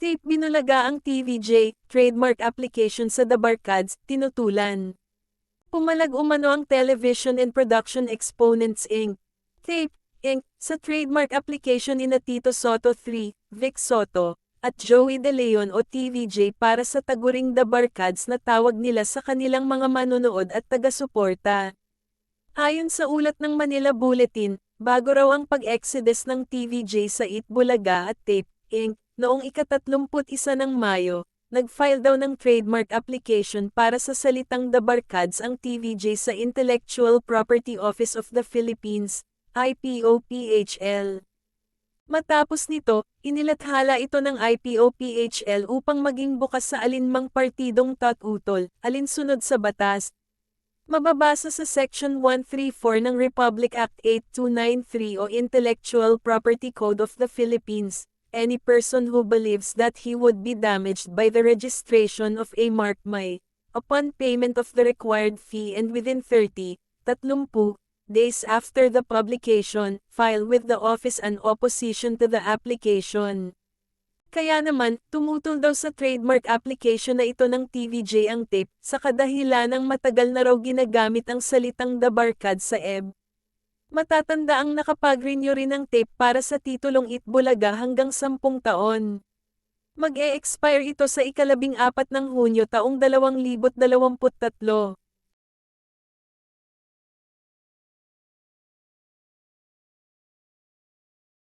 Tape binulaga ang TVJ, trademark application sa The Barkads, tinutulan. Pumalag umano ang Television and Production Exponents Inc. Tape, Inc. sa trademark application ni Tito Soto III, Vic Soto, at Joey De Leon o TVJ para sa taguring The Barkads na tawag nila sa kanilang mga manonood at taga-suporta. Ayon sa ulat ng Manila Bulletin, bago raw ang pag-exodus ng TVJ sa Itbulaga at Tape, Inc., noong ika-31 ng Mayo, nag-file daw ng trademark application para sa salitang The Barkads ang TVJ sa Intellectual Property Office of the Philippines, IPOPHL. Matapos nito, inilathala ito ng IPOPHL upang maging bukas sa alinmang partidong tututol, alinsunod sa batas. Mababasa sa Section 134 ng Republic Act 8293 o Intellectual Property Code of the Philippines, any person who believes that he would be damaged by the registration of a mark may, upon payment of the required fee and within 30 days after the publication, file with the office an opposition to the application. Kaya naman, tumutol daw sa trademark application na ito ng TVJ ang tape, sa kadahilanang matagal na raw ginagamit ang salitang The Barkads sa EB. Matatanda ang nakapag-renew rin ng tape para sa titulong Itbulaga hanggang 10 taon. Mag-e-expire ito sa ika-14 ng Hunyo taong 2023.